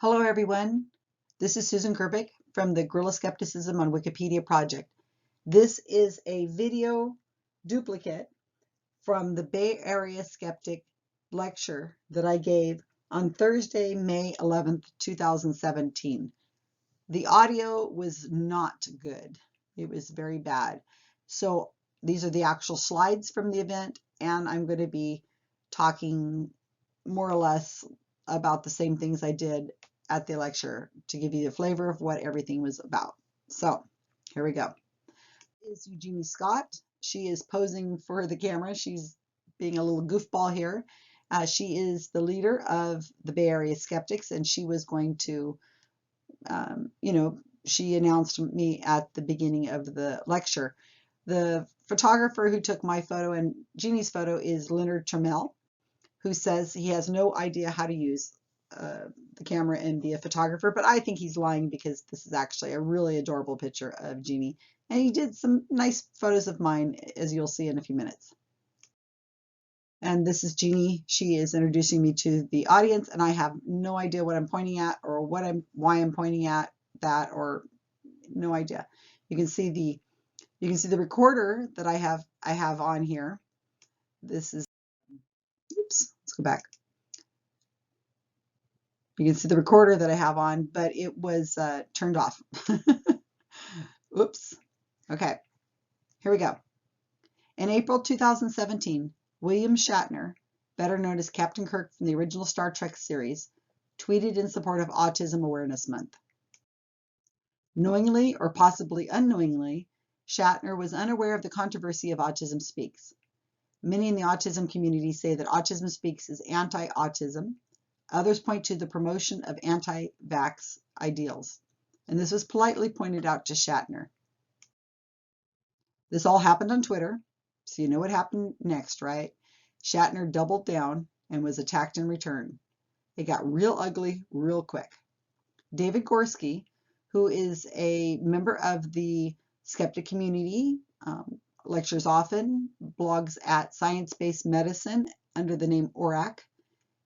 Hello everyone, this is Susan Kerbick from the Guerrilla Skepticism on Wikipedia project. This is a video duplicate from the Bay Area Skeptic lecture that I gave on Thursday, May 11th, 2017. The audio was not good. It was very bad. So these are the actual slides from the event, and I'm going to be talking more or less about the same things I did at the lecture to give you the flavor of what everything was about. So here we go. This is Eugenie Scott. She is posing for the camera. She's being a little goofball here. She is the leader of the Bay Area Skeptics, and she was going to, she announced me at the beginning of the lecture. The photographer who took my photo and Jeannie's photo is Leonard Trammell, who says he has no idea how to use the camera and be a photographer, but I think he's lying because this is actually a really adorable picture of Jeannie, and he did some nice photos of mine, as you'll see in a few minutes. And this is Jeannie. She is introducing me to the audience, and I have no idea what I'm pointing at or why I'm pointing at that, or no idea. You can see the recorder that I have on here. This is, oops, let's go back. You can see the recorder that I have on, but it was turned off. Oops. Okay, here we go. In April 2017, William Shatner, better known as Captain Kirk from the original Star Trek series, tweeted in support of Autism Awareness Month. Knowingly or possibly unknowingly, Shatner was unaware of the controversy of Autism Speaks. Many in the autism community say that Autism Speaks is anti-autism. Others point to the promotion of anti-vax ideals, and this was politely pointed out to Shatner. This all happened on Twitter, so you know what happened next, right? Shatner doubled down and was attacked in return. It got real ugly real quick. David Gorski, who is a member of the skeptic community, lectures often, blogs at Science-Based Medicine under the name ORAC.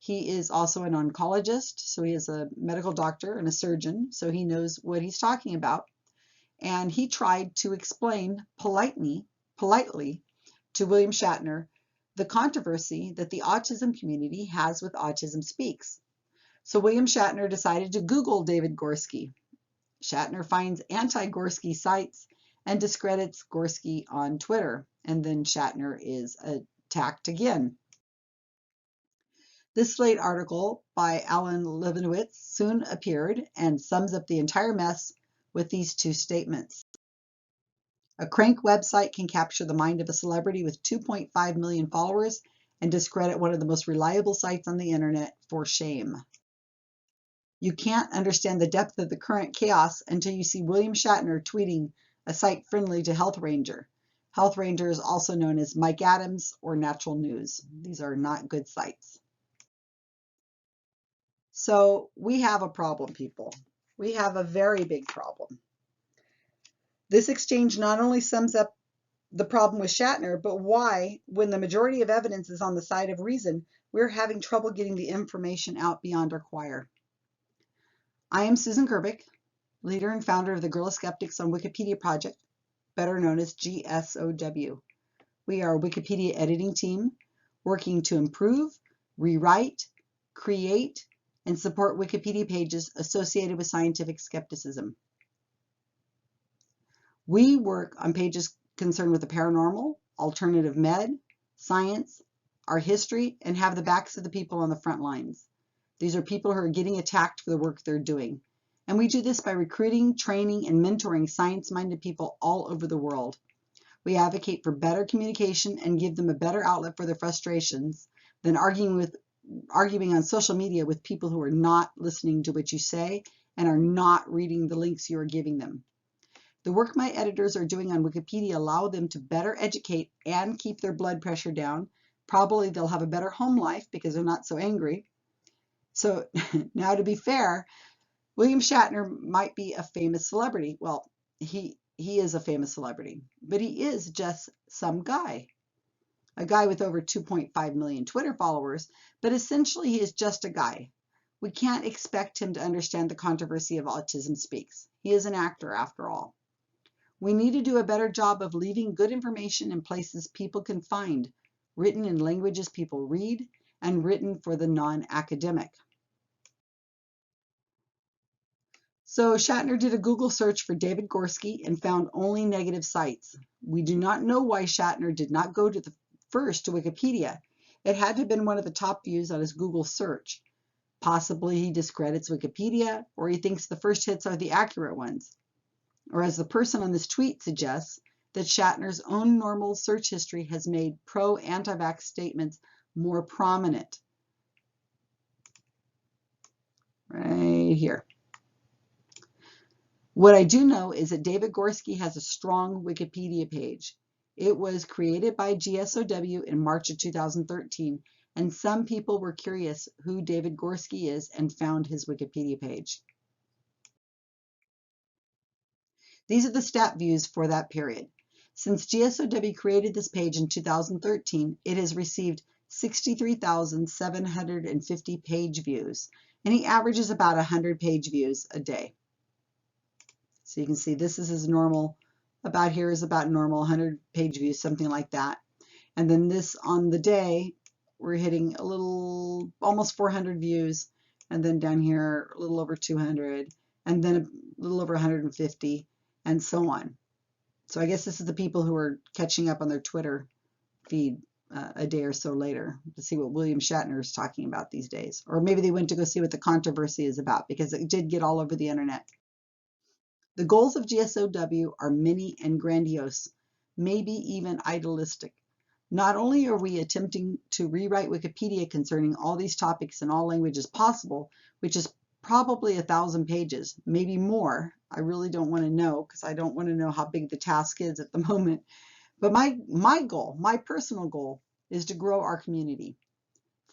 He is also an oncologist, so he is a medical doctor and a surgeon, so he knows what he's talking about. And he tried to explain politely to William Shatner the controversy that the autism community has with Autism Speaks. So William Shatner decided to Google David Gorski. Shatner finds anti-Gorski sites and discredits Gorski on Twitter, and then Shatner is attacked again. This Slate article by Alan Levinowitz soon appeared and sums up the entire mess with these two statements. A crank website can capture the mind of a celebrity with 2.5 million followers and discredit one of the most reliable sites on the internet for shame. You can't understand the depth of the current chaos until you see William Shatner tweeting a site friendly to Health Ranger. Health Ranger is also known as Mike Adams or Natural News. These are not good sites. So we have a problem, people. We have a very big problem. This exchange not only sums up the problem with Shatner, but why, when the majority of evidence is on the side of reason, we're having trouble getting the information out beyond our choir. I am Susan Kerbick, leader and founder of the Guerrilla Skeptics on Wikipedia project, better known as GSoW. We are a Wikipedia editing team working to improve, rewrite, create, and support Wikipedia pages associated with scientific skepticism. We work on pages concerned with the paranormal, alternative med, science, our history, and have the backs of the people on the front lines. These are people who are getting attacked for the work they're doing. And we do this by recruiting, training, and mentoring science-minded people all over the world. We advocate for better communication and give them a better outlet for their frustrations than arguing on social media with people who are not listening to what you say and are not reading the links you are giving them. The work my editors are doing on Wikipedia allow them to better educate and keep their blood pressure down. Probably they'll have a better home life because they're not so angry. So now, to be fair, William Shatner might be a famous celebrity. Well, he is a famous celebrity, but he is just some guy. A guy with over 2.5 million Twitter followers, but essentially he is just a guy. We can't expect him to understand the controversy of Autism Speaks. He is an actor after all. We need to do a better job of leaving good information in places people can find, written in languages people read, and written for the non-academic. So Shatner did a Google search for David Gorski and found only negative sites. We do not know why Shatner did not go to first to Wikipedia. It had to have been one of the top views on his Google search. Possibly he discredits Wikipedia, or he thinks the first hits are the accurate ones. Or as the person on this tweet suggests, that Shatner's own normal search history has made pro-anti-vax statements more prominent. Right here. What I do know is that David Gorski has a strong Wikipedia page. It was created by GSoW in March of 2013, and some people were curious who David Gorski is and found his Wikipedia page. These are the stat views for that period. Since GSoW created this page in 2013, it has received 63,750 page views, and he averages about 100 page views a day. So you can see this is his normal, about here is about normal, 100 page views, something like that. And then this on the day, we're hitting a little, almost 400 views. And then down here, a little over 200, and then a little over 150, and so on. So I guess this is the people who are catching up on their Twitter feed a day or so later to see what William Shatner is talking about these days. Or maybe they went to go see what the controversy is about, because it did get all over the internet. The goals of GSoW are many and grandiose, maybe even idealistic. Not only are we attempting to rewrite Wikipedia concerning all these topics in all languages possible, which is probably 1,000 pages, maybe more. I really don't want to know, because I don't want to know how big the task is at the moment. But my goal, my personal goal, is to grow our community.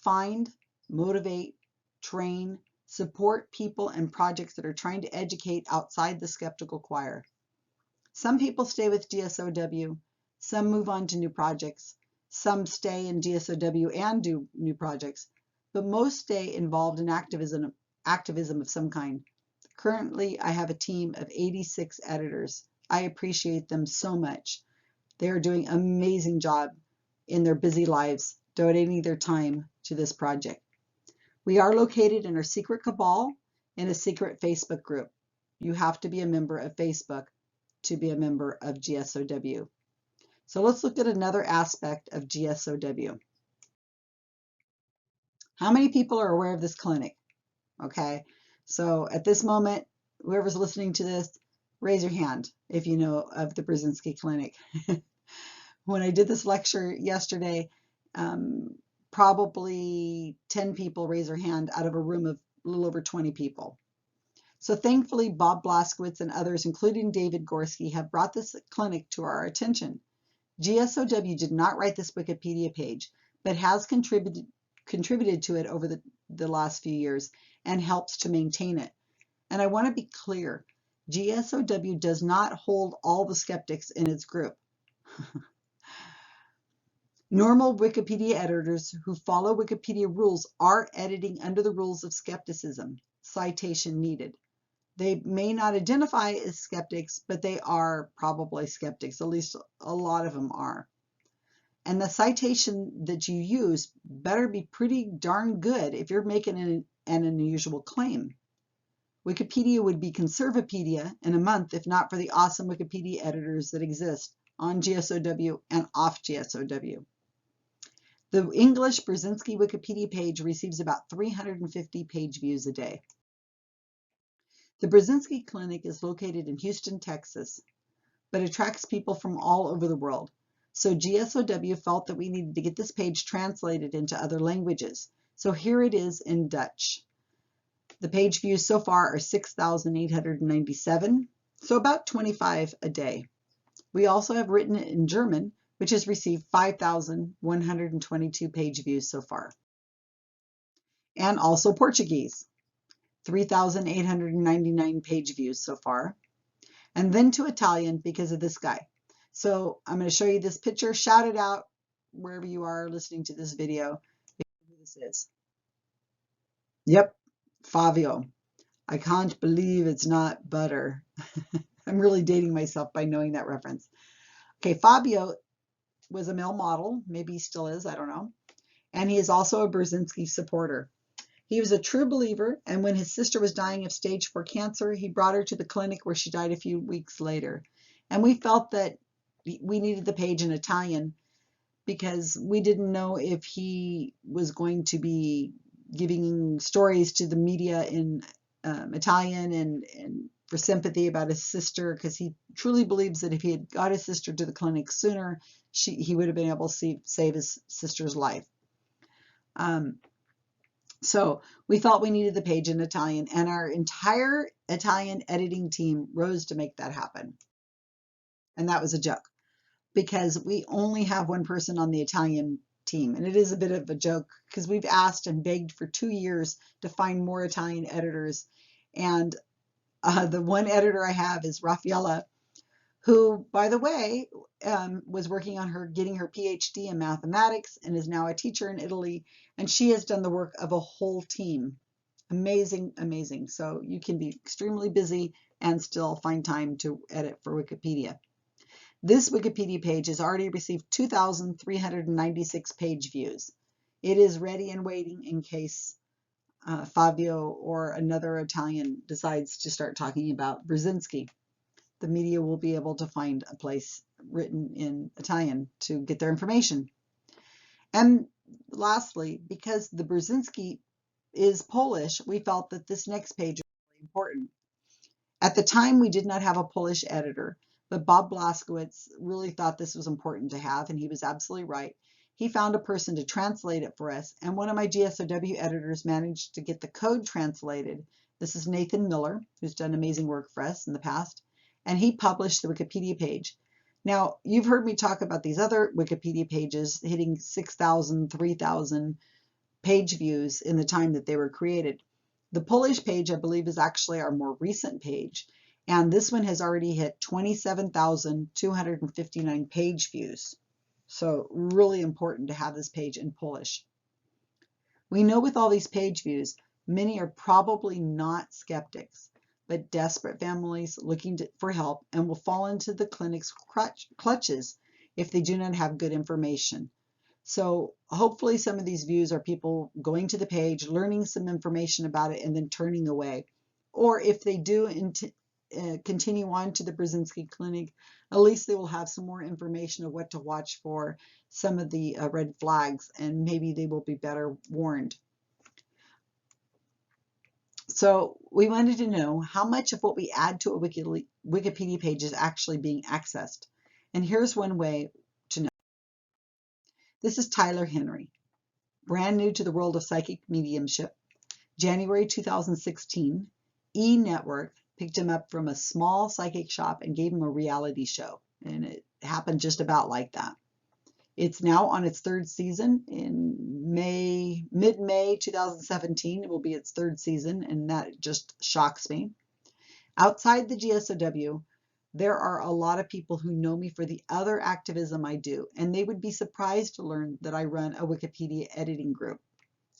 Find, motivate, train, support people and projects that are trying to educate outside the skeptical choir. Some people stay with GSoW, some move on to new projects, some stay in GSoW and do new projects, but most stay involved in activism of some kind. Currently, I have a team of 86 editors. I appreciate them so much. They are doing an amazing job in their busy lives, donating their time to this project. We are located in our secret cabal in a secret Facebook group. You have to be a member of Facebook to be a member of GSoW. So let's look at another aspect of GSoW. How many people are aware of this clinic? Okay, so at this moment, whoever's listening to this, raise your hand if you know of the Brzezinski Clinic. When I did this lecture yesterday, probably 10 people raised their hand out of a room of a little over 20 people. So thankfully, Bob Blaskowitz and others, including David Gorski, have brought this clinic to our attention. GSoW did not write this Wikipedia page, but has contributed to it over the last few years and helps to maintain it. And I want to be clear, GSoW does not hold all the skeptics in its group. Normal Wikipedia editors who follow Wikipedia rules are editing under the rules of skepticism, citation needed. They may not identify as skeptics, but they are probably skeptics. At least a lot of them are. And the citation that you use better be pretty darn good if you're making an unusual claim. Wikipedia would be Conservapedia in a month if not for the awesome Wikipedia editors that exist on GSoW and off GSoW. The English Brzezinski Wikipedia page receives about 350 page views a day. The Brzezinski Clinic is located in Houston, Texas, but attracts people from all over the world. So GSoW felt that we needed to get this page translated into other languages. So here it is in Dutch. The page views so far are 6,897, so about 25 a day. We also have written it in German, which has received 5,122 page views so far. And also Portuguese, 3,899 page views so far. And then to Italian because of this guy. So I'm going to show you this picture. Shout it out wherever you are listening to this video. Who this is. Yep, Fabio. I can't believe it's not butter. I'm really dating myself by knowing that reference. Okay, Fabio was a male model. Maybe he still is, I don't know. And he is also a Brzezinski supporter. He was a true believer, and when his sister was dying of stage 4 cancer, he brought her to the clinic where she died a few weeks later. And we felt that we needed the page in Italian because we didn't know if he was going to be giving stories to the media in Italian and for sympathy about his sister, because he truly believes that if he had got his sister to the clinic sooner, he would have been able to save his sister's life. So we thought we needed the page in Italian, and our entire Italian editing team rose to make that happen. And that was a joke because we only have one person on the Italian team. And it is a bit of a joke because we've asked and begged for 2 years to find more Italian editors. And the one editor I have is Raffaella, who, by the way, was working on getting her PhD in mathematics and is now a teacher in Italy. And she has done the work of a whole team. Amazing, amazing. So you can be extremely busy and still find time to edit for Wikipedia. This Wikipedia page has already received 2,396 page views. It is ready and waiting in case Fabio or another Italian decides to start talking about Brzezinski. The media will be able to find a place written in Italian to get their information. And lastly, because the Brzezinski is Polish, we felt that this next page was really important. At the time, we did not have a Polish editor, but Bob Blaskowitz really thought this was important to have, and he was absolutely right. He found a person to translate it for us, and one of my GSoW editors managed to get the code translated. This is Nathan Miller, who's done amazing work for us in the past, and he published the Wikipedia page. Now, you've heard me talk about these other Wikipedia pages hitting 6,000, 3,000 page views in the time that they were created. The Polish page, I believe, is actually our more recent page, and this one has already hit 27,259 page views. So really important to have this page in Polish. We know with all these page views, many are probably not skeptics, but desperate families looking for help and will fall into the clinic's clutches if they do not have good information. So hopefully some of these views are people going to the page, learning some information about it, and then turning away. Or if they do continue on to the Brzezinski clinic, at least they will have some more information of what to watch for, some of the red flags, and maybe they will be better warned. So we wanted to know how much of what we add to a Wikipedia page is actually being accessed. And here's one way to know. This is Tyler Henry, brand new to the world of psychic mediumship. January 2016, E! Network picked him up from a small psychic shop and gave him a reality show. And it happened just about like that. It's now on its 3rd season in mid-May 2017. It will be its 3rd season, and that just shocks me. Outside the GSoW, there are a lot of people who know me for the other activism I do, and they would be surprised to learn that I run a Wikipedia editing group,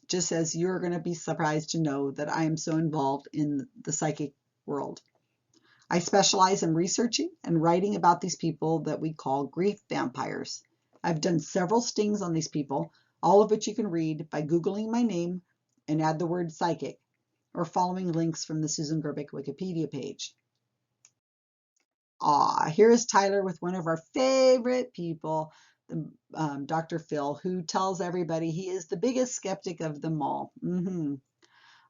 just as you're going to be surprised to know that I am so involved in the psychic world. I specialize in researching and writing about these people that we call grief vampires. I've done several stings on these people, all of which you can read by Googling my name and add the word psychic, or following links from the Susan Gerbic Wikipedia page. Here is Tyler with one of our favorite people, Dr. Phil, who tells everybody he is the biggest skeptic of them all.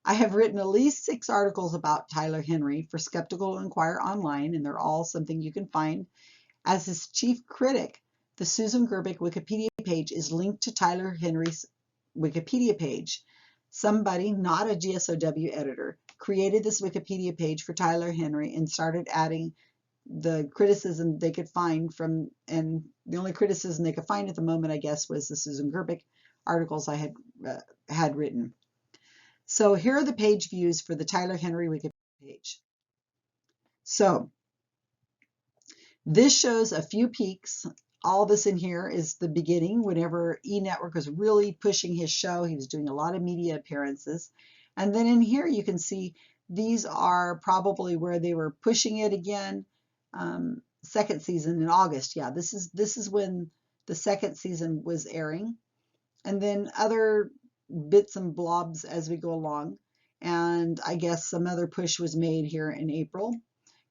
I have written at least 6 articles about Tyler Henry for Skeptical Inquirer Online, and they're all something you can find. As his chief critic, the Susan Gerbic Wikipedia page is linked to Tyler Henry's Wikipedia page. Somebody, not a GSoW editor, created this Wikipedia page for Tyler Henry and started adding the criticism they could find from, and the only criticism they could find at the moment, I guess, was the Susan Gerbic articles I had written. So here are the page views for the Tyler Henry Wikipedia page. So this shows a few peaks. All this in here is the beginning, whenever E! Network was really pushing his show. He was doing a lot of media appearances. And then in here you can see these are probably where they were pushing it again. Second season in August. Yeah, this is when the second season was airing. And then other bits and blobs as we go along. And I guess some other push was made here in April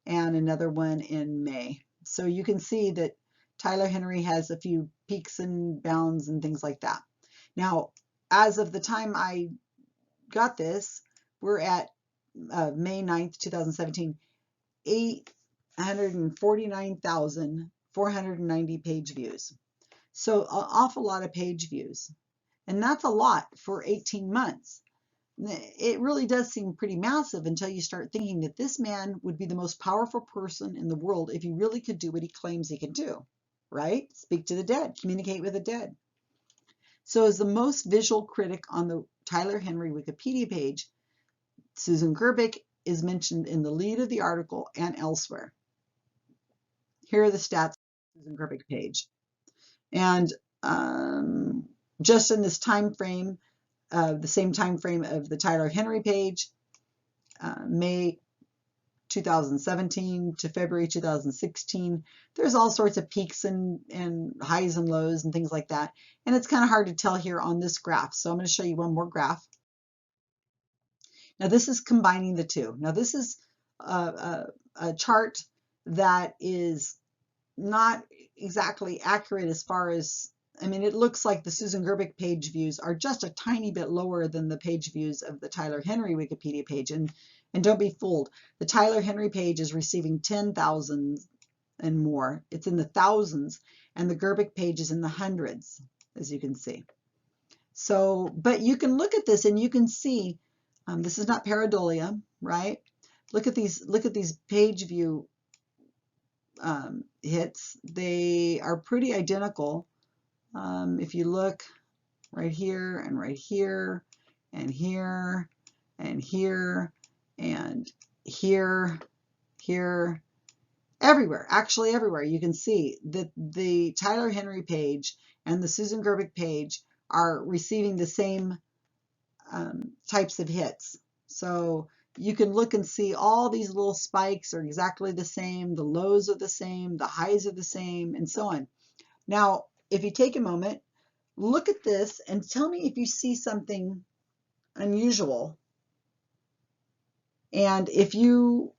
and another one in May. So you can see that Tyler Henry has a few peaks and bounds and things like that. Now, as of the time I got this, we're at May 9th, 2017, 849,490 page views. So an awful lot of page views. And that's a lot for 18 months. It really does seem pretty massive until you start thinking that this man would be the most powerful person in the world if he really could do what he claims he can do, right? Speak to the dead, communicate with the dead. So as the most visual critic on the Tyler Henry Wikipedia page, Susan Gerbic is mentioned in the lead of the article and elsewhere. Here are the stats on the Susan Gerbic page. And just in this time frame, the same time frame of the Tyler Henry page, May 2017 to February 2016, there's all sorts of peaks and highs and lows and things like that. And it's kind of hard to tell here on this graph. So I'm going to show you one more graph. Now this is combining the two. Now this is a chart that is not exactly accurate as far as, I mean, it looks like the Susan Gerbic page views are just a tiny bit lower than the page views of the Tyler Henry Wikipedia page. And don't be fooled. The Tyler Henry page is receiving 10,000 and more. It's in the thousands, and the Gerbic page is in the hundreds, as you can see. So, but you can look at this and you can see, this is not pareidolia, right? Look at these page view hits. They are pretty identical. If you look right here and right here and here and here and here, everywhere, actually everywhere, you can see that the Tyler Henry page and the Susan Gerbic page are receiving the same types of hits. So you can look and see all these little spikes are exactly the same, the lows are the same, the highs are the same, and so on. Now, if you take a moment, look at this and tell me if you see something unusual. And if you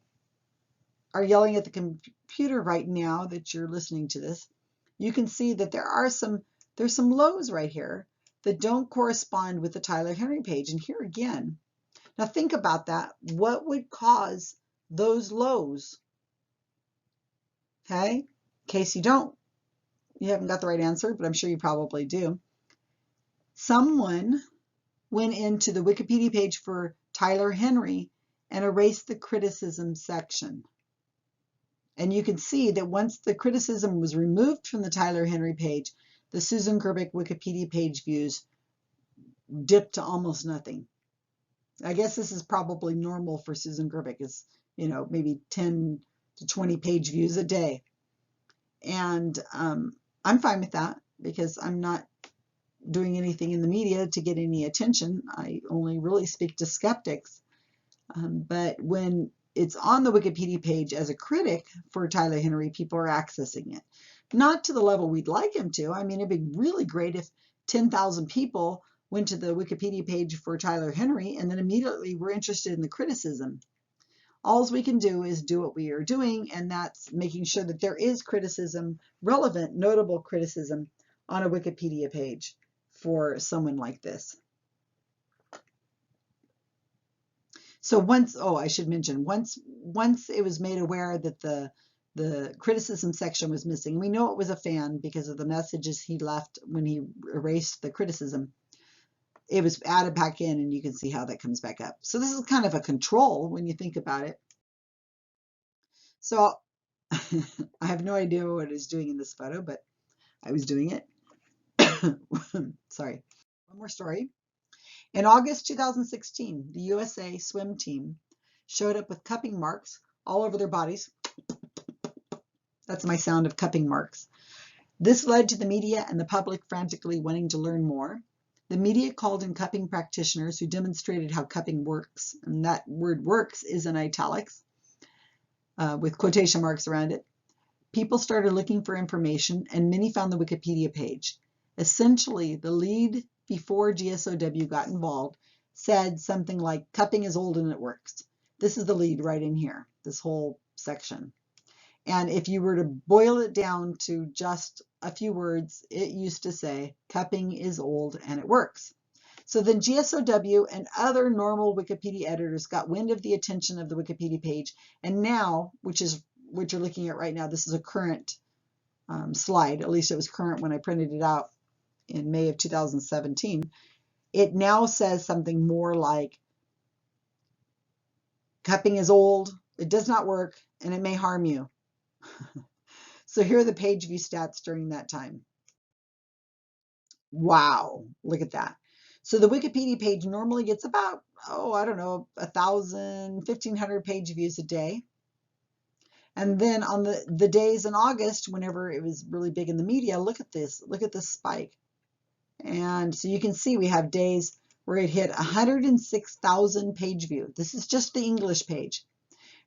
are yelling at the computer right now that you're listening to this, you can see that there's some lows right here that don't correspond with the Tyler Henry page. And here again, now think about that. What would cause those lows? Okay, in case you haven't got the right answer, but I'm sure you probably do. Someone went into the Wikipedia page for Tyler Henry and erased the criticism section. And you can see that once the criticism was removed from the Tyler Henry page, the Susan Gerbic Wikipedia page views dipped to almost nothing. I guess this is probably normal for Susan Gerbic, is, maybe 10 to 20 page views a day. And I'm fine with that because I'm not doing anything in the media to get any attention. I only really speak to skeptics. But when it's on the Wikipedia page as a critic for Tyler Henry, people are accessing it. Not to the level we'd like him to. I mean, it'd be really great if 10,000 people went to the Wikipedia page for Tyler Henry and then immediately were interested in the criticism. All we can do is do what we are doing, and that's making sure that there is criticism, relevant, notable criticism on a Wikipedia page for someone like this. So I should mention, once it was made aware that the criticism section was missing, we know it was a fan because of the messages he left when he erased the criticism. It was added back in, and you can see how that comes back up. So this is kind of a control when you think about it. So I have no idea what I was doing in this photo, but I was doing it. Sorry. One more story. In August 2016, the USA swim team showed up with cupping marks all over their bodies. That's my sound of cupping marks. This led to the media and the public frantically wanting to learn more. The media called in cupping practitioners who demonstrated how cupping works, and that word works is in italics with quotation marks around it. People started looking for information, and many found the Wikipedia page. Essentially, the lead before GSoW got involved said something like, cupping is old and it works. This is the lead right in here, this whole section. And if you were to boil it down to just a few words, it used to say, cupping is old and it works. So then GSoW and other normal Wikipedia editors got wind of the attention of the Wikipedia page. And now, which is what you're looking at right now, this is a current slide, at least it was current when I printed it out in May of 2017. It now says something more like, cupping is old, it does not work, and it may harm you. So here are the page view stats during that time. Wow, look at that. So the Wikipedia page normally gets about, I don't know, 1,000, 1,500 page views a day. And then on the days in August, whenever it was really big in the media, look at this spike. And so you can see we have days where it hit 106,000 page view. This is just the English page.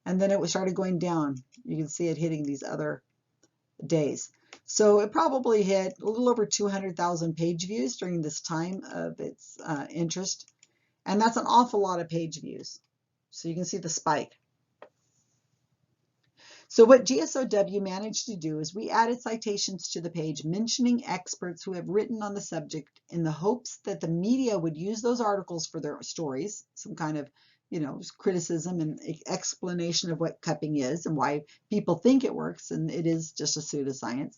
And then it started going down. You can see it hitting these other days. So it probably hit a little over 200,000 page views during this time of its interest. And that's an awful lot of page views. So you can see the spike. So what GSoW managed to do is we added citations to the page mentioning experts who have written on the subject in the hopes that the media would use those articles for their stories, some kind of, criticism and explanation of what cupping is and why people think it works, and it is just a pseudoscience.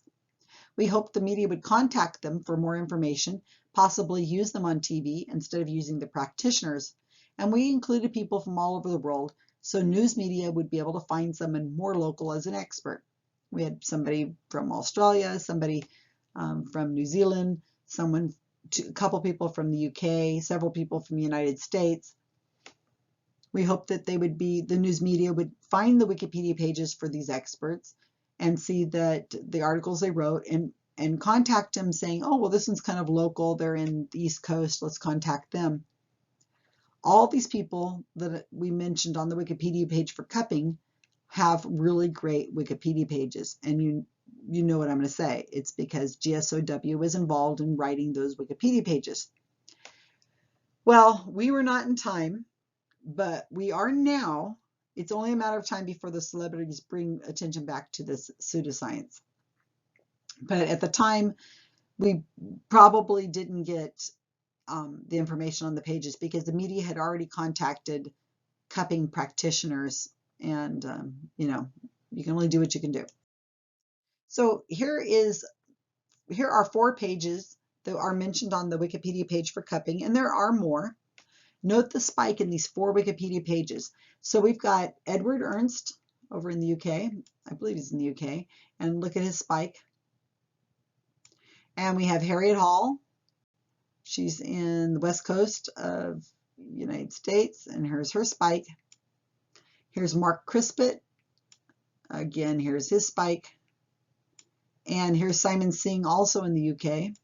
We hoped the media would contact them for more information, possibly use them on TV instead of using the practitioners. And we included people from all over the world, so news media would be able to find someone more local as an expert. We had somebody from Australia, somebody from New Zealand, a couple people from the UK, several people from the United States. We hoped that the news media would find the Wikipedia pages for these experts and see that the articles they wrote and contact them saying, oh, well, this one's kind of local, they're in the East Coast, let's contact them. All these people that we mentioned on the Wikipedia page for cupping have really great Wikipedia pages. And you know what I'm going to say. It's because GSoW was involved in writing those Wikipedia pages. Well, we were not in time, but we are now. It's only a matter of time before the celebrities bring attention back to this pseudoscience. But at the time, we probably didn't get the information on the pages because the media had already contacted cupping practitioners, and you can only do what you can do. So here are 4 pages that are mentioned on the Wikipedia page for cupping, and there are more. Note the spike in these 4 Wikipedia pages. So we've got Edward Ernst over in the UK. I believe he's in the UK, and look at his spike. And we have Harriet Hall. She's in the west coast of the United States, and here's her spike. Here's Mark Crispet. Again, here's his spike. And here's Simon Singh, also in the UK,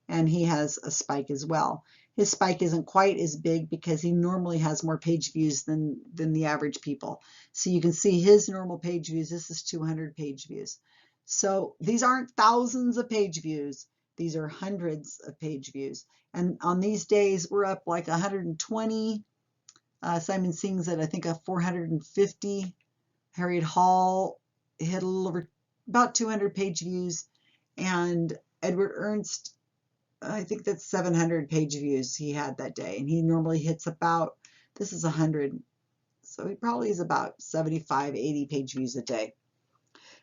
and he has a spike as well. His spike isn't quite as big because he normally has more page views than the average people. So you can see his normal page views. This is 200 page views. So these aren't thousands of page views. These are hundreds of page views. And on these days, we're up like 120. Simon Singh's at, I think, a 450. Harriet Hall hit a little over about 200 page views. And Edward Ernst, I think that's 700 page views he had that day. And he normally hits about, this is 100. So he probably is about 75, 80 page views a day.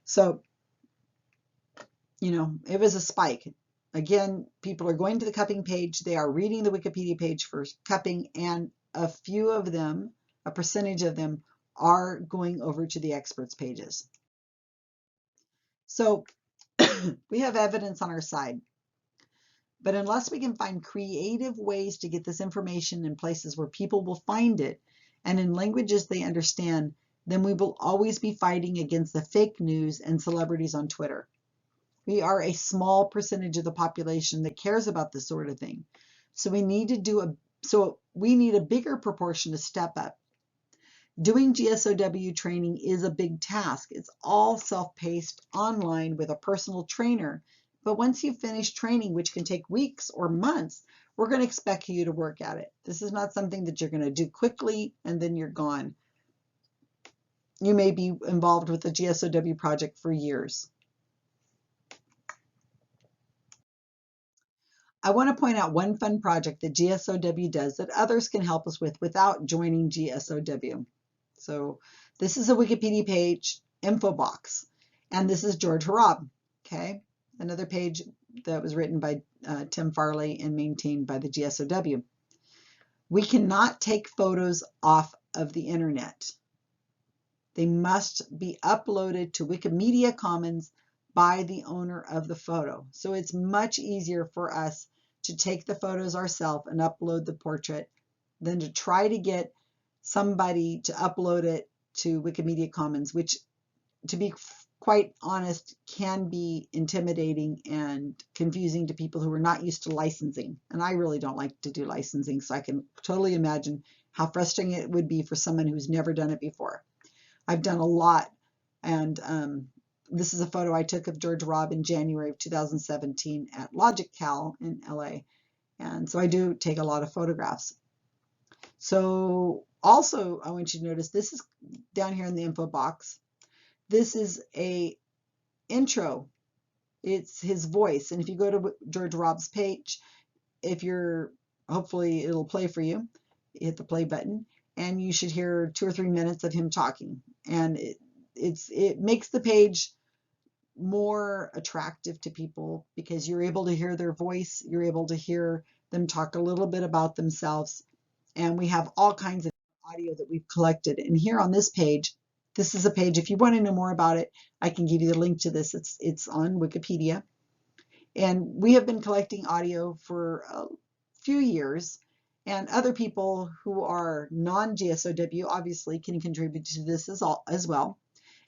So, it was a spike. Again, people are going to the cupping page. They are reading the Wikipedia page for cupping, and a few of them, a percentage of them, are going over to the experts pages. So we have evidence on our side. But unless we can find creative ways to get this information in places where people will find it and in languages they understand, then we will always be fighting against the fake news and celebrities on Twitter. We are a small percentage of the population that cares about this sort of thing. So we need a bigger proportion to step up. Doing GSoW training is a big task. It's all self-paced online with a personal trainer. But once you finish training, which can take weeks or months, we're going to expect you to work at it. This is not something that you're going to do quickly and then you're gone. You may be involved with the GSoW project for years. I want to point out one fun project that GSoW does that others can help us with without joining GSoW. So this is a Wikipedia page info box, and this is George Harab, okay? Another page that was written by Tim Farley and maintained by the GSoW. We cannot take photos off of the internet. They must be uploaded to Wikimedia Commons by the owner of the photo. So it's much easier for us to take the photos ourselves and upload the portrait than to try to get somebody to upload it to Wikimedia Commons, which, to be quite honest, can be intimidating and confusing to people who are not used to licensing. And I really don't like to do licensing, so I can totally imagine how frustrating it would be for someone who's never done it before. I've done a lot, and this is a photo I took of George Harab in January of 2017 at Logic Cal in LA. And so I do take a lot of photographs. So also, I want you to notice this is down here in the info box. This is a intro. It's his voice. And if you go to George Harab's page, hopefully it'll play for you. Hit the play button, and you should hear 2 or 3 minutes of him talking. And it makes the page more attractive to people because you're able to hear their voice. You're able to hear them talk a little bit about themselves. And we have all kinds of audio that we've collected. And here on this page, this is a page, if you want to know more about it, I can give you the link to this. It's on Wikipedia. And we have been collecting audio for a few years, and other people who are non-GSoW obviously can contribute to this as well.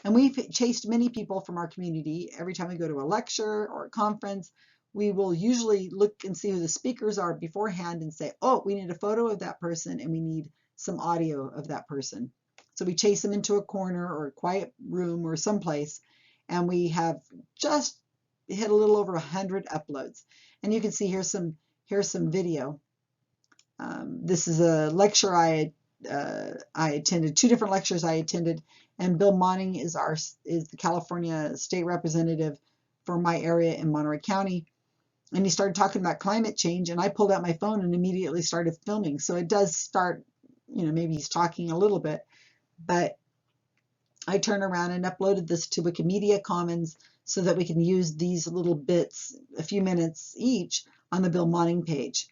And we've chased many people from our community. Every time we go to a lecture or a conference, we will usually look and see who the speakers are beforehand and say, oh, we need a photo of that person and we need some audio of that person. So we chase them into a corner or a quiet room or someplace, and we have just hit a little over 100 uploads. And you can see here's some video. This is a lecture I attended, 2 different lectures I attended, and Bill Monning is the California state representative for my area in Monterey County. And he started talking about climate change, and I pulled out my phone and immediately started filming. So it does start, maybe he's talking a little bit, but I turned around and uploaded this to Wikimedia Commons so that we can use these little bits, a few minutes each, on the Bill Monning page.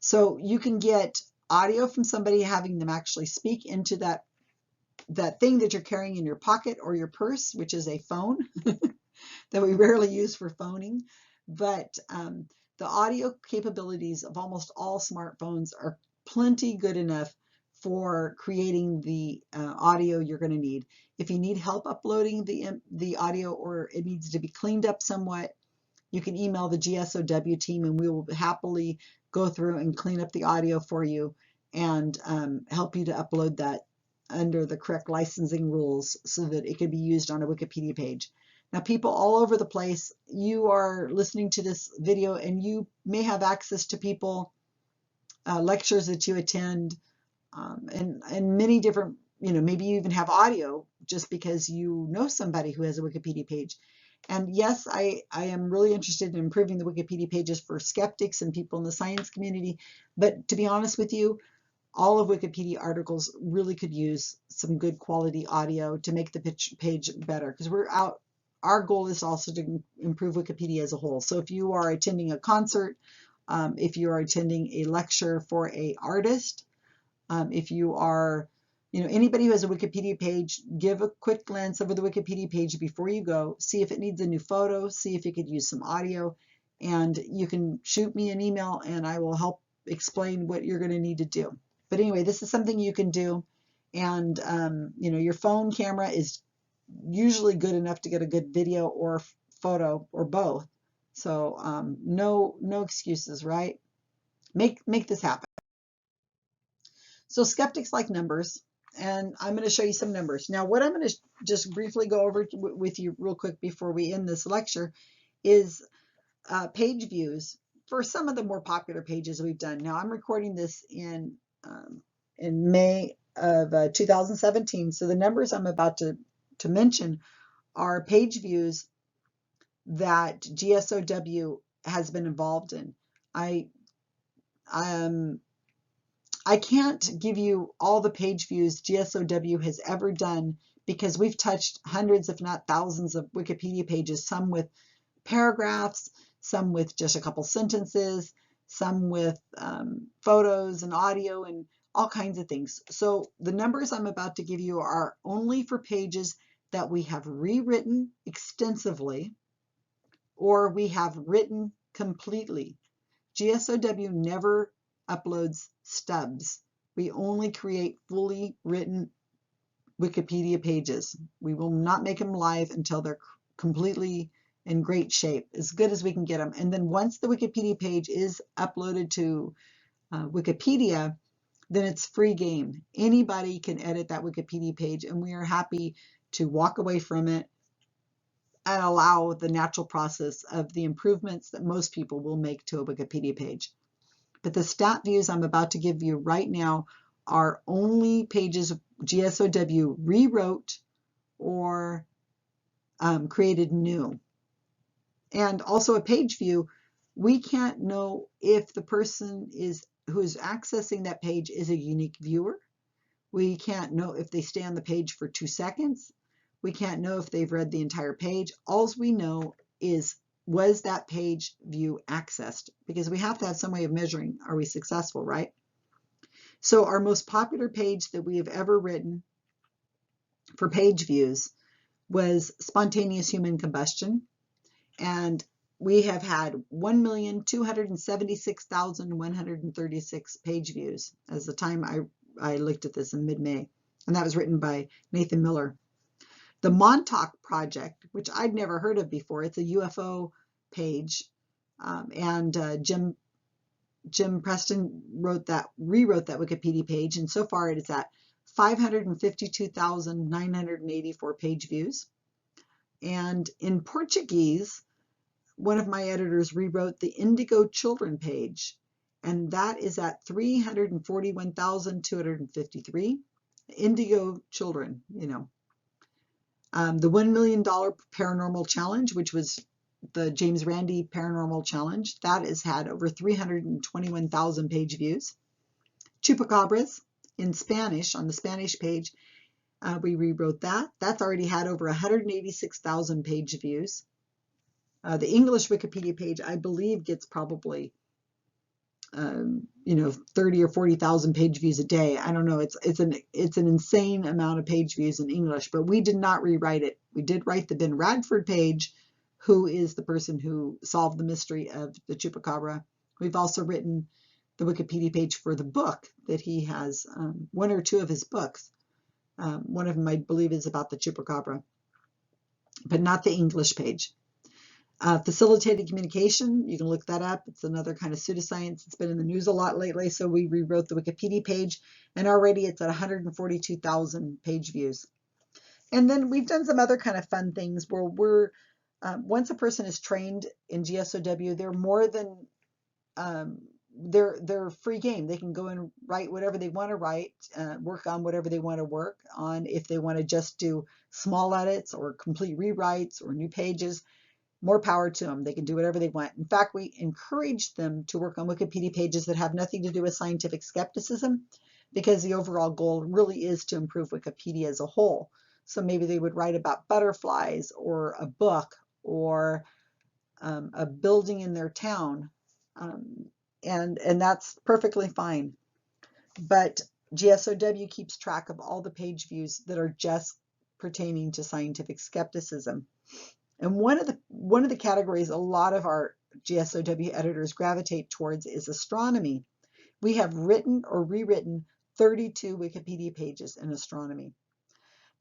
So you can get audio from somebody, having them actually speak into that thing that you're carrying in your pocket or your purse, which is a phone that we rarely use for phoning. But the audio capabilities of almost all smartphones are plenty good enough for creating the audio you're going to need. If you need help uploading the audio, or it needs to be cleaned up somewhat, you can email the GSoW team and we will happily go through and clean up the audio for you and help you to upload that under the correct licensing rules so that it can be used on a Wikipedia page. Now, people all over the place, you are listening to this video and you may have access to people, lectures that you attend, and many different, maybe you even have audio just because you know somebody who has a Wikipedia page. And yes, I am really interested in improving the Wikipedia pages for skeptics and people in the science community. But to be honest with you, all of Wikipedia articles really could use some good quality audio to make the page better, because our goal is also to improve Wikipedia as a whole. So if you are attending a concert, if you are attending a lecture for an artist, if you are, anybody who has a Wikipedia page, give a quick glance over the Wikipedia page before you go, see if it needs a new photo, see if you could use some audio, and you can shoot me an email and I will help explain what you're going to need to do. But anyway, this is something you can do, and your phone camera is usually good enough to get a good video or photo or both. So no excuses, right? make this happen. So skeptics like numbers, and I'm going to show you some numbers. Now, what I'm going to just briefly go over with you real quick before we end this lecture is page views for some of the more popular pages we've done. Now, I'm recording this in May of 2017, so the numbers I'm about to mention are page views that GSoW has been involved in. I can't give you all the page views GSoW has ever done because we've touched hundreds, if not thousands, of Wikipedia pages, some with paragraphs, some with just a couple sentences, some with photos and audio and all kinds of things. So the numbers I'm about to give you are only for pages that we have rewritten extensively or we have written completely. GSoW never uploads stubs. We only create fully written Wikipedia pages. We will not make them live until they're completely in great shape, as good as we can get them. And then once the Wikipedia page is uploaded to Wikipedia, then it's free game. Anybody can edit that Wikipedia page, and we are happy to walk away from it and allow the natural process of the improvements that most people will make to a Wikipedia page. But the stat views I'm about to give you right now are only pages GSoW rewrote or created new. And also a page view, we can't know if the person who's accessing that page is a unique viewer. We can't know if they stay on the page for 2 seconds. We can't know if they've read the entire page. All we know is, was that page view accessed? Because we have to have some way of measuring, are we successful, right? So our most popular page that we have ever written for page views was Spontaneous Human Combustion. And we have had 1,276,136 page views as the time I looked at this in mid-May. And that was written by Nathan Miller. The Montauk Project, which I'd never heard of before, it's a UFO page, and Jim Preston rewrote that Wikipedia page, and so far it is at 552,984 page views. And in Portuguese, one of my editors rewrote the Indigo Children page, and that is at 341,253. Indigo Children, you know. The $1 million Paranormal Challenge, which was the James Randi Paranormal Challenge, that has had over 321,000 page views. Chupacabras in Spanish, on the Spanish page, we rewrote that. That's already had over 186,000 page views. The English Wikipedia page, I believe, gets probably 30 or 40,000 page views a day. I don't know. It's an insane amount of page views in English, but we did not rewrite it. We did write the Ben Radford page, who is the person who solved the mystery of the Chupacabra. We've also written the Wikipedia page for the book that he has, one or two of his books. One of them, I believe, is about the Chupacabra, but not the English page. Facilitated communication, you can look that up. It's another kind of pseudoscience. It's been in the news a lot lately, so we rewrote the Wikipedia page, and already it's at 142,000 page views. And then we've done some other kind of fun things where we're, once a person is trained in GSoW, they're more than, they're free game. They can go and write whatever they want to write, work on whatever they want to work on. If they want to just do small edits or complete rewrites or new pages, more power to them. They can do whatever they want. In fact, we encourage them to work on Wikipedia pages that have nothing to do with scientific skepticism, because the overall goal really is to improve Wikipedia as a whole. So maybe they would write about butterflies or a book or a building in their town, and that's perfectly fine. But GSoW keeps track of all the page views that are just pertaining to scientific skepticism. And one of the categories a lot of our GSoW editors gravitate towards is astronomy. We have written or rewritten 32 Wikipedia pages in astronomy.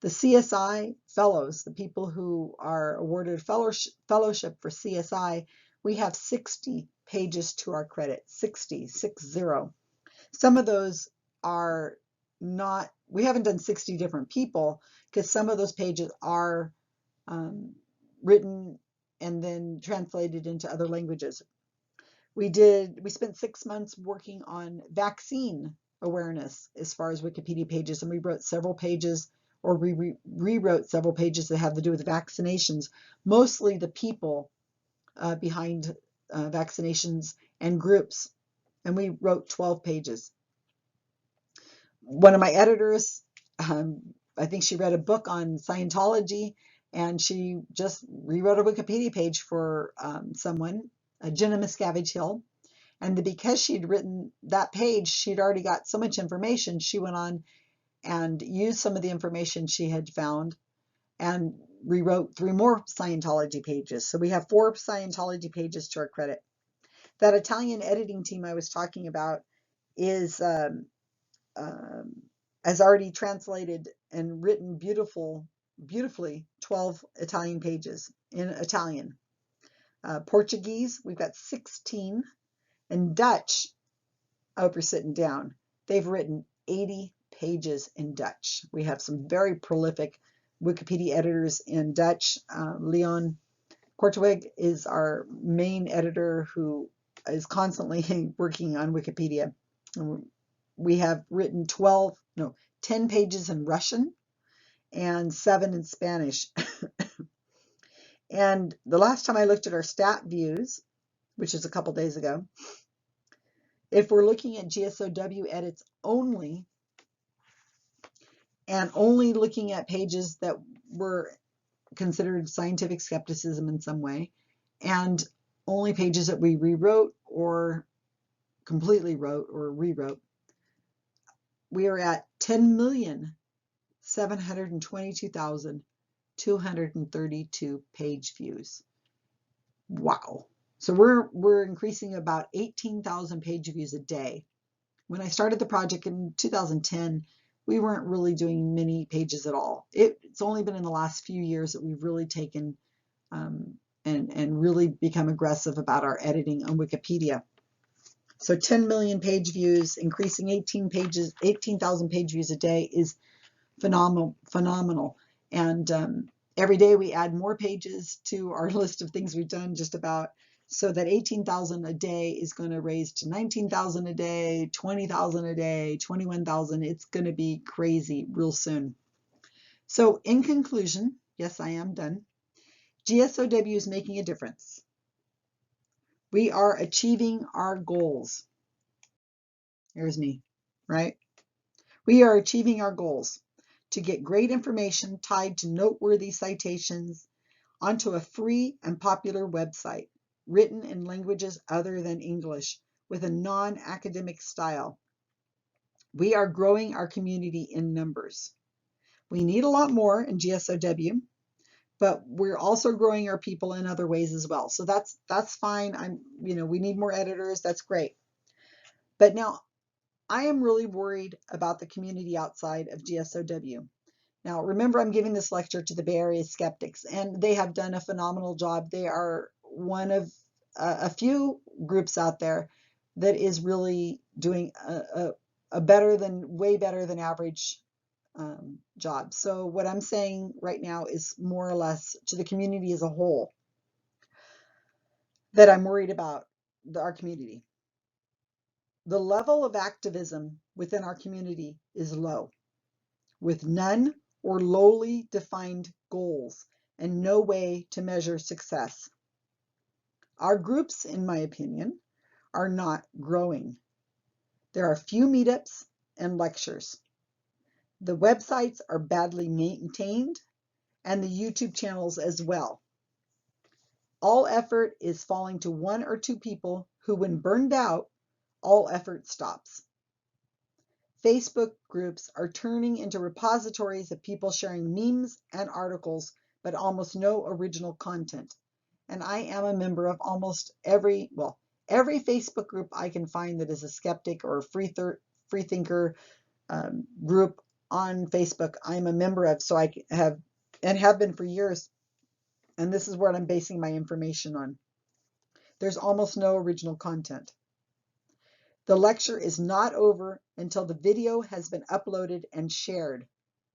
The CSI fellows, the people who are awarded fellowship for CSI, we have 60 pages to our credit, 60. Some of those are not, we haven't done 60 different people because some of those pages are written and then translated into other languages. We spent 6 months working on vaccine awareness as far as Wikipedia pages, and we wrote several pages, or we rewrote several pages that have to do with vaccinations, mostly the people behind vaccinations and groups, and we wrote 12 pages. One of my editors, I think she read a book on Scientology, and she just rewrote a Wikipedia page for someone, Jenna Miscavige Hill. And because she'd written that page, she'd already got so much information, she went on and used some of the information she had found and rewrote 3 more Scientology pages. So we have 4 Scientology pages to our credit. That Italian editing team I was talking about is has already translated and written beautifully 12 Italian pages in Italian. Portuguese, we've got 16, and Dutch, I hope you're sitting down, they've written 80 pages in Dutch. We have some very prolific Wikipedia editors in Dutch. Leon Korteweg is our main editor who is constantly working on Wikipedia. We have written 10 pages in Russian and 7 in Spanish. And the last time I looked at our stat views, which is a couple days ago, if we're looking at GSoW edits only, and only looking at pages that were considered scientific skepticism in some way, and only pages that we rewrote or completely wrote or rewrote, we are at 10,722,232 page views. Wow. So we're increasing about 18,000 page views a day. When I started the project in 2010, we weren't really doing many pages at all. It's only been in the last few years that we've really taken and really become aggressive about our editing on Wikipedia. So 10 million page views, increasing 18,000 page views a day is phenomenal. And every day we add more pages to our list of things we've done, just about, so that 18,000 a day is going to raise to 19,000 a day, 20,000 a day, 21,000. It's going to be crazy real soon. So in conclusion, yes, I am done. GSoW is making a difference. We are achieving our goals. Here's me, right? We are achieving our goals to get great information tied to noteworthy citations onto a free and popular website written in languages other than English with a non-academic style. We are growing our community in numbers. We need a lot more in GSoW, but we're also growing our people in other ways as well. So that's fine. We need more editors. That's great. But now I am really worried about the community outside of GSoW. Now, remember, I'm giving this lecture to the Bay Area Skeptics, and they have done a phenomenal job. They are one of a few groups out there that is really doing a way better than average job. So what I'm saying right now is more or less to the community as a whole, that I'm worried about our community. The level of activism within our community is low, with none or lowly defined goals and no way to measure success. Our groups, in my opinion, are not growing. There are few meetups and lectures. The websites are badly maintained, and the YouTube channels as well. All effort is falling to 1 or 2 people who, when burned out, all effort stops. Facebook groups are turning into repositories of people sharing memes and articles, but almost no original content. And I am a member of almost every Facebook group I can find that is a skeptic or a free thinker group on Facebook. I'm a member of, so I have been for years. And this is what I'm basing my information on. There's almost no original content. The lecture is not over until the video has been uploaded and shared,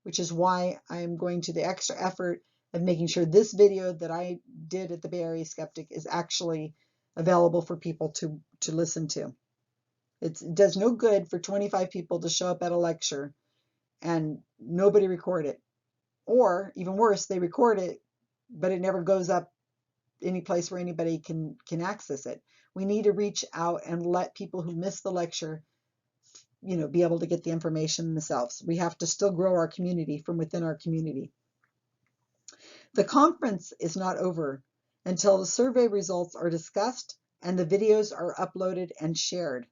which is why I'm going to the extra effort of making sure this video that I did at the Bay Area Skeptic is actually available for people to listen to. It does no good for 25 people to show up at a lecture and nobody record it. Or even worse, they record it, but it never goes up any place where anybody can access it. We need to reach out and let people who miss the lecture, be able to get the information themselves. We have to still grow our community from within our community. The conference is not over until the survey results are discussed and the videos are uploaded and shared.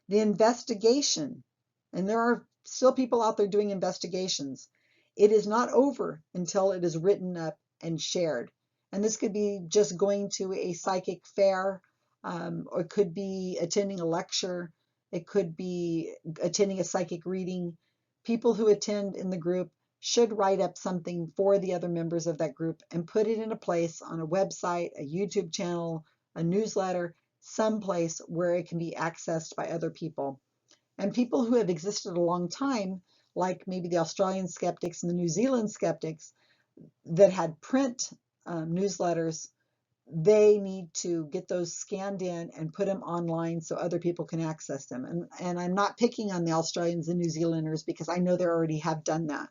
The investigation, and there are still people out there doing investigations, it is not over until it is written up and shared. And this could be just going to a psychic fair, or it could be attending a lecture. It could be attending a psychic reading. People who attend in the group should write up something for the other members of that group and put it in a place on a website, a YouTube channel, a newsletter, someplace where it can be accessed by other people. And people who have existed a long time, like maybe the Australian skeptics and the New Zealand skeptics that had print newsletters, they need to get those scanned in and put them online so other people can access them. And I'm not picking on the Australians and New Zealanders because I know they already have done that.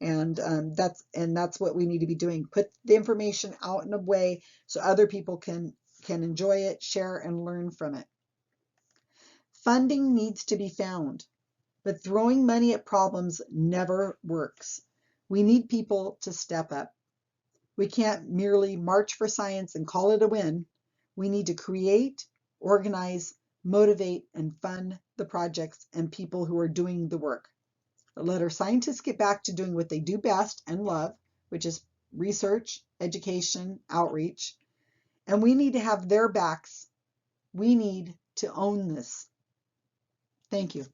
And that's what we need to be doing. Put the information out in a way so other people can enjoy it, share, and learn from it. Funding needs to be found, but throwing money at problems never works. We need people to step up. We can't merely march for science and call it a win. We need to create, organize, motivate, and fund the projects and people who are doing the work. Let our scientists get back to doing what they do best and love, which is research, education, outreach. And we need to have their backs. We need to own this. Thank you.